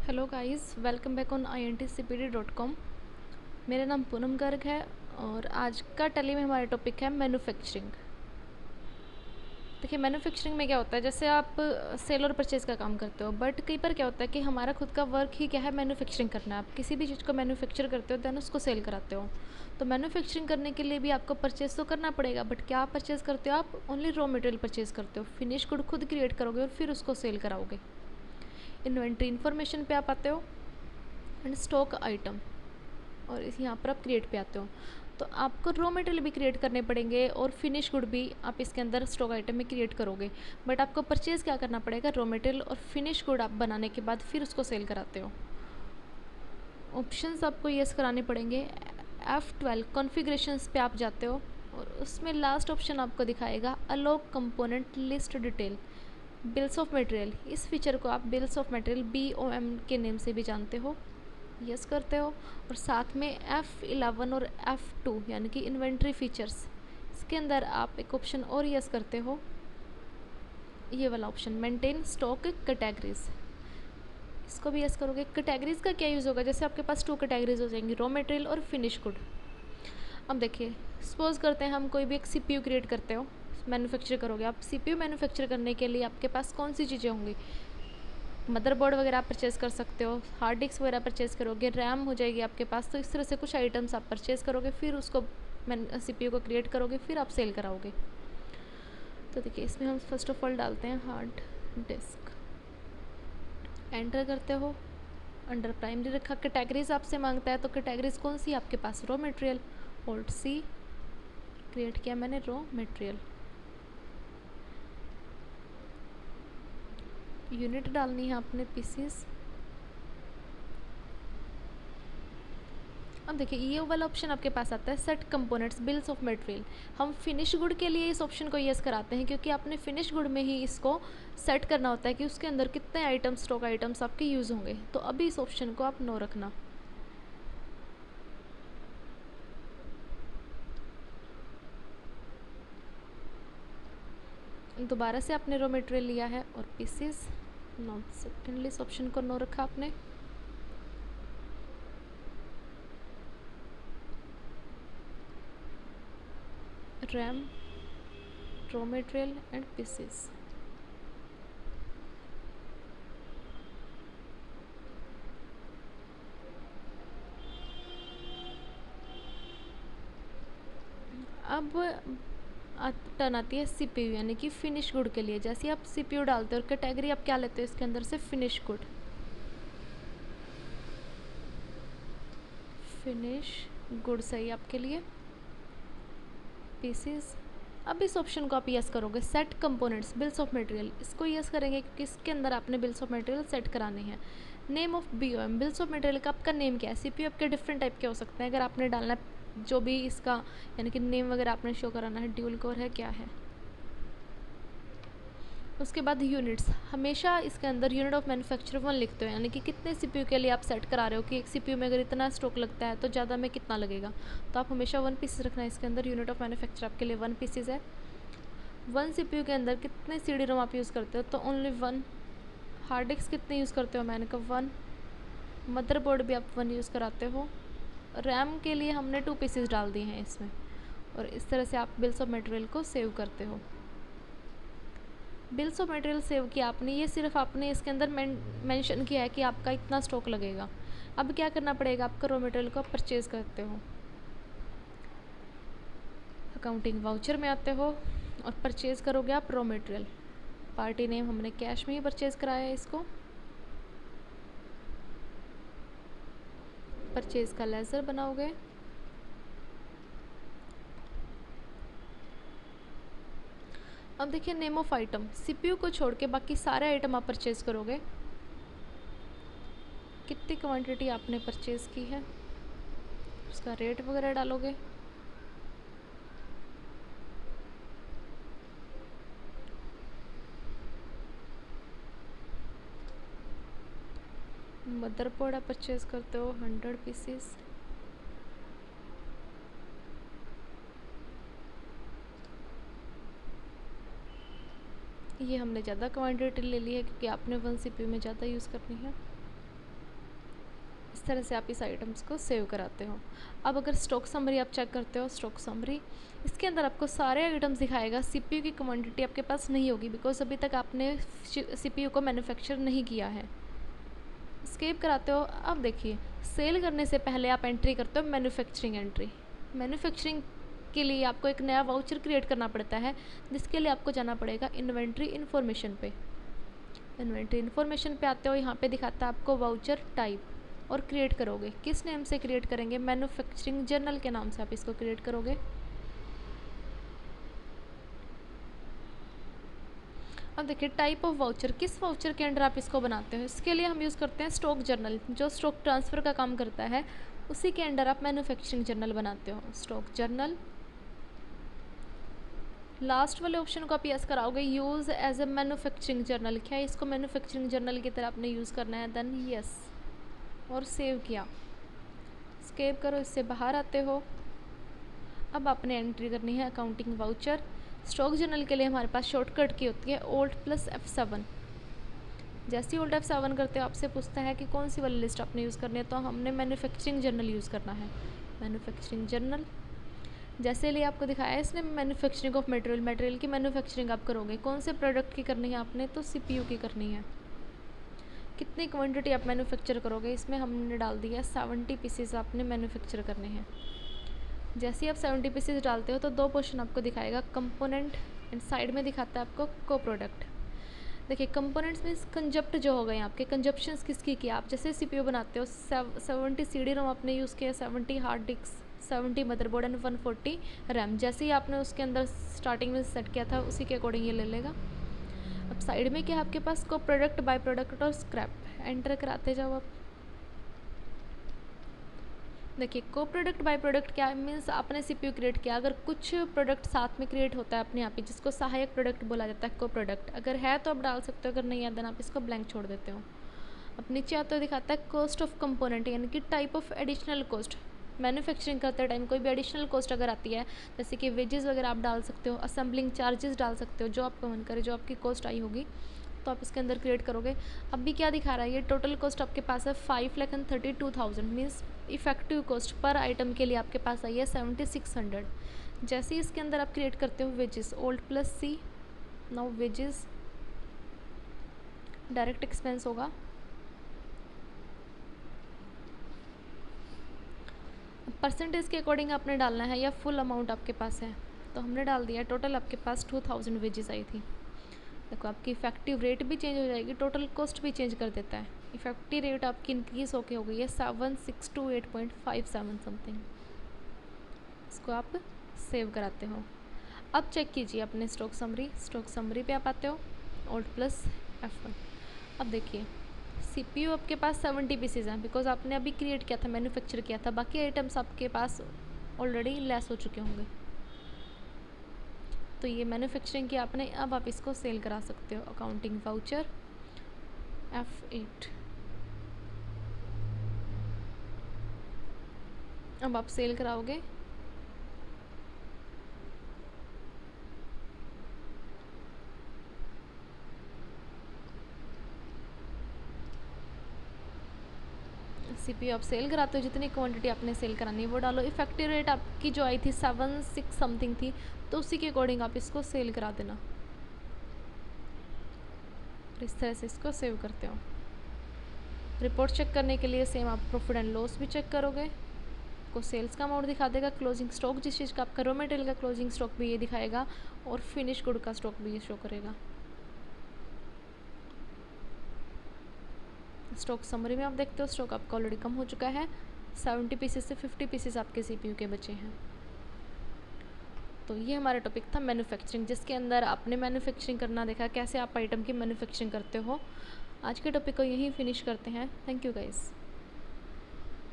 Hello guys, welcome back on intcpd.com। मेरा नाम पूनम गर्ग है और आज का टेली में हमारा टॉपिक है मैन्युफैक्चरिंग। देखिए, मैन्युफैक्चरिंग में क्या होता है, जैसे आप सेल और परचेज का काम करते हो, बट कई बार क्या होता है कि हमारा खुद का वर्क ही क्या है, मैन्युफैक्चरिंग करना है। आप किसी भी चीज़ को मैन्युफैक्चर करते हो दैन उसको सेल कराते हो। तो मैन्युफैक्चरिंग करने के लिए भी आपको परचेज तो करना पड़ेगा, बट क्या आप परचेज करते हो? आप ओनली रॉ मटेरियल परचेज करते हो, फिनिश गुड खुद क्रिएट करोगे और फिर उसको सेल कराओगे। इन्वेंट्री इन्फॉर्मेशन पे आप आते हो एंड स्टॉक आइटम, और इस यहाँ पर आप क्रिएट पे आते हो। तो आपको रॉ मटेरियल भी क्रिएट करने पड़ेंगे और फिनिश गुड भी आप इसके अंदर स्टॉक आइटम में क्रिएट करोगे। बट आपको परचेज़ क्या करना पड़ेगा? रॉ मटेरियल और फिनिश गुड आप बनाने के बाद फिर उसको सेल कराते हो। ऑप्शंस आपको यस कराने पड़ेंगे। F12 कॉन्फ़िगरेशंस पे आप जाते हो और उसमें लास्ट ऑप्शन आपको दिखाएगा Alok component list detail bills of material. इस फीचर को आप बिल्स ऑफ मटेरियल BOM के नेम से भी जानते हो, यस करते हो। और साथ में F11 और F2 यानी कि इन्वेंट्री फीचर्स, इसके अंदर आप एक ऑप्शन और यस करते हो, ये वाला ऑप्शन मेंटेन स्टॉक कैटेगरीज, इसको भी यस करोगे। कैटेगरीज का क्या यूज़ होगा? जैसे आपके पास 2 कैटेगरीज हो जाएंगी, रॉ मटेरियल और फिनिश गुड। अब देखिए, सपोज करते हैं हम कोई भी एक CPU क्रिएट करते हो, मैन्युफैक्चर करोगे आप। CPU मैन्युफैक्चर करने के लिए आपके पास कौन सी चीज़ें होंगी? मदरबोर्ड वगैरह आप परचेज़ कर सकते हो, हार्ड डिस्क वगैरह परचेज़ करोगे, रैम हो जाएगी आपके पास। तो इस तरह से कुछ आइटम्स आप परचेज़ करोगे, फिर उसको CPU को क्रिएट करोगे, फिर आप सेल कराओगे। तो देखिए, इसमें हम फर्स्ट ऑफ ऑल डालते हैं हार्ड डिस्क, एंटर करते हो। अंडर प्राइमरी रखा, कैटेगरीज आपसे मांगता है, तो कैटेगरीज कौन सी आपके पास? Raw material. Hold C, create किया मैंने रॉ मटेरियल। यूनिट डालनी है आपने पीसीस। अब देखिए, ये वाला ऑप्शन आपके पास आता है set components bills of material. हम फिनिश गुड के लिए इस ऑप्शन को यस कराते हैं, क्योंकि आपने फिनिश गुड में ही इसको सेट करना होता है कि उसके अंदर कितने आइटम्स, स्टॉक आइटम्स आपके यूज़ होंगे। तो अभी इस ऑप्शन को आप नो रखना। दोबारा से आपने रॉ मटेरियल लिया है और पीसेस, नो, सेकेंडली इस ऑप्शन को नो रखा आपने। RAM, raw material and pieces. अब टर्न आती है CPU यानी कि फिनिश गुड के लिए। जैसे आप CPU डालते हो और कैटेगरी आप क्या लेते हो इसके अंदर से? फिनिश गुड, फिनिश गुड सही आपके लिए। पीसीस, अब इस ऑप्शन को आप यस करोगे, set components bills of material, इसको यस करेंगे क्योंकि इसके अंदर आपने बिल्स ऑफ मटेरियल सेट कराने हैं। Name of BOM, bills of material का आपका नेम क्या है? CPU आपके डिफरेंट टाइप के हो सकते हैं, अगर आपने डालना है जो भी इसका यानी कि नेम वगैरह आपने शो कराना है, ड्यूल कोर है, क्या है। उसके बाद यूनिट्स, हमेशा इसके अंदर यूनिट ऑफ मैन्युफैक्चर 1 लिखते हो, यानी कि कितने CPU के लिए आप सेट करा रहे हो कि एक CPU में अगर इतना स्टॉक लगता है तो ज़्यादा में कितना लगेगा। तो आप हमेशा 1 पीसेस रखना है इसके अंदर। यूनिट ऑफ मैन्युफैक्चर आपके लिए 1 पीसेस है। 1 CPU के अंदर कितने CD-ROM आप यूज़ करते हो? तो ओनली 1। हार्ड डिस्क कितने यूज़ करते हो? मैंने कहा 1। मदरबोर्ड भी आप 1 यूज़ कराते हो। रैम के लिए हमने 2 पीसेस डाल दिए हैं इसमें। और इस तरह से आप बिल्स ऑफ मटेरियल को सेव करते हो। बिल्स ऑफ मटेरियल सेव किया आपने, ये सिर्फ आपने इसके अंदर मेंशन किया है कि आपका इतना स्टॉक लगेगा। अब क्या करना पड़ेगा? आपका रॉ मटेरियल को परचेज़ करते हो, अकाउंटिंग वाउचर में आते हो और परचेज़ करोगे आप रॉ मटेरियल। पार्टी नेम हमने कैश में ही परचेज़ कराया है इसको। परचेज़ का लेजर बनाओगे। अब देखिए, नेम ऑफ आइटम, CPU को छोड़ के बाकी सारे आइटम आप परचेज़ करोगे। कितनी क्वांटिटी आपने परचेज़ की है उसका रेट वगैरह डालोगे। मदरबोर्ड आप परचेज़ करते हो 100 पीसेस। ये हमने ज़्यादा क्वांटिटी ले ली है क्योंकि आपने 1 CPU में ज़्यादा यूज़ करनी है। तरह से आप इस आइटम्स को सेव कराते हो। अब अगर स्टॉक समरी आप चेक करते हो, स्टॉक समरी इसके अंदर आपको सारे आइटम्स दिखाएगा। सीपीयू की क्वांटिटी आपके पास नहीं होगी बिकॉज अभी तक आपने सीपीयू को मैन्युफैक्चर नहीं किया है। स्केप कराते हो। अब देखिए, सेल करने से पहले आप एंट्री करते हो मैन्युफैक्चरिंग एंट्री। मैन्युफैक्चरिंग के लिए आपको एक नया वाउचर क्रिएट करना पड़ता है, जिसके लिए आपको जाना पड़ेगा इन्वेंट्री इन्फॉर्मेशन पे। इन्वेंट्री इन्फॉर्मेशन पे आते हो, यहाँ पे दिखाता है आपको वाउचर टाइप और क्रिएट करोगे। किस नेम से क्रिएट करेंगे? मैन्युफैक्चरिंग जर्नल के नाम से आप इसको क्रिएट करोगे। अब देखिए, टाइप ऑफ वाउचर, किस वाउचर के अंडर आप इसको बनाते हो। इसके लिए हम यूज़ करते हैं स्टॉक जर्नल, जो स्टॉक ट्रांसफ़र का काम करता है उसी के अंडर आप मैन्युफैक्चरिंग जर्नल बनाते हो। स्टॉक जर्नल, लास्ट वाले ऑप्शन को आप यस कराओगे, use as a manufacturing journal. क्या इसको मैन्युफैक्चरिंग जर्नल की तरह आपने यूज़ करना है? देन यस, और सेव किया। स्केप करो, इससे बाहर आते हो। अब आपने एंट्री करनी है अकाउंटिंग वाउचर। स्टॉक जर्नल के लिए हमारे पास शॉर्टकट की होती है Alt+F7। जैसे ही Alt+F7 करते हो, आपसे पूछता है कि कौन सी वाली लिस्ट आपने यूज़ करनी है, तो हमने मैन्युफैक्चरिंग जर्नल यूज़ करना है। मैन्युफैक्चरिंग जर्नल जैसे लिए आपको दिखाया है इसने, मैन्युफैक्चरिंग ऑफ मटेरियल, मटेरियल की मैन्युफैक्चरिंग आप करोगे। कौन से प्रोडक्ट की करनी है आपने? तो सीपीयू की करनी है। कितनी क्वांटिटी आप मैन्युफैक्चर करोगे? इसमें हमने डाल दिया 70 पीसेस आपने मैन्युफैक्चर करने हैं। जैसे ही आप 70 पीसेस डालते हो तो दो पोर्शन आपको दिखाएगा, कंपोनेंट एंड साइड में दिखाता है आपको को प्रोडक्ट। देखिए, कंपोनेंट्स में कंजप्ट जो हो गए आपके, कंजप्शंस किसकी किया? आप जैसे सीपीयू बनाते हो, 70 सीडी रोम आपने यूज़ किया, 70 hard disk, 70 motherboard and 140 RAM. जैसे ही आपने उसके अंदर स्टार्टिंग में सेट किया था उसी के अकॉर्डिंग ये ले लेगा। अब साइड में क्या आपके पास? को प्रोडक्ट, बाय प्रोडक्ट और स्क्रैप। एंटर कराते जाओ आप। देखिए, को प्रोडक्ट बाय प्रोडक्ट क्या मीन्स आपने सीपीयू क्रिएट किया, अगर कुछ प्रोडक्ट साथ में क्रिएट होता है अपने आप ही, जिसको सहायक प्रोडक्ट बोला जाता है को प्रोडक्ट। अगर है तो आप डाल सकते हो, अगर नहीं है देन आप इसको ब्लैंक छोड़ देते हो। अब नीचे आते हो दिखाता है कॉस्ट ऑफ कंपोनेंट, यानी कि type of additional cost. Manufacturing करते टाइम कोई भी एडिशनल कॉस्ट अगर आती है, जैसे कि वेजेस वगैरह आप डाल सकते हो, असेंबलिंग चार्जेस डाल सकते हो, जो आपका मन करे, जो आपकी कॉस्ट आई होगी तो आप इसके अंदर क्रिएट करोगे। अब भी क्या दिखा रहा है, ये टोटल कॉस्ट आपके पास है 5,32,000 means effective cost per item के लिए आपके पास आई है 7,600। जैसे ही इसके अंदर आप क्रिएट करते हो wages, Alt+C, now wages, direct expense होगा। परसेंटेज के अकॉर्डिंग आपने डालना है या फुल अमाउंट आपके पास है, तो हमने डाल दिया। टोटल आपके पास 2,000 वेजेस आई थी। देखो, आपकी इफेक्टिव रेट भी चेंज हो जाएगी, टोटल कॉस्ट भी चेंज कर देता है। इफेक्टिव रेट आपकी इंक्रीज होके हो गई है 7,628.57 समथिंग। इसको आप सेव कराते हो। अब चेक कीजिए अपने स्टॉक समरी। स्टॉक समरी पे आप आते हो, Alt+F1। अब देखिए, सीपीयू आपके पास 70 पीसेज हैं बिकॉज आपने अभी क्रिएट किया था, मैन्युफैक्चर किया था। बाकी आइटम्स आपके पास ऑलरेडी लेस हो चुके होंगे, तो ये मैन्युफैक्चरिंग की आपने। अब आप इसको सेल करा सकते हो। Accounting voucher F8। अब आप सेल कराओगे। सीपीयू आप सेल कराते हो, जितनी क्वांटिटी आपने सेल करानी है वो डालो। इफेक्टिव रेट आपकी जो आई थी 7,6 समथिंग थी, तो उसी के अकॉर्डिंग आप इसको सेल करा देना। इस तरह से इसको सेव करते हो। रिपोर्ट चेक करने के लिए सेम आप प्रॉफिट एंड लॉस भी चेक करोगे, को सेल्स का अमाउंट दिखा देगा, क्लोजिंग स्टॉक जिस चीज़ का आपका रॉ मटेरियल का क्लोजिंग स्टॉक भी ये दिखाएगा, और फिनिश गुड का स्टॉक भी ये शो करेगा। स्टॉक समरी में आप देखते हो स्टॉक आपका ऑलरेडी कम हो चुका है, 70 पीसेस से 50 पीसेस आपके सीपीयू के बचे हैं। तो ये हमारा टॉपिक था मैन्युफैक्चरिंग, जिसके अंदर आपने मैन्युफैक्चरिंग करना देखा, कैसे आप आइटम की मैन्युफैक्चरिंग करते हो। आज के टॉपिक को यहीं फिनिश करते हैं। Thank you guys.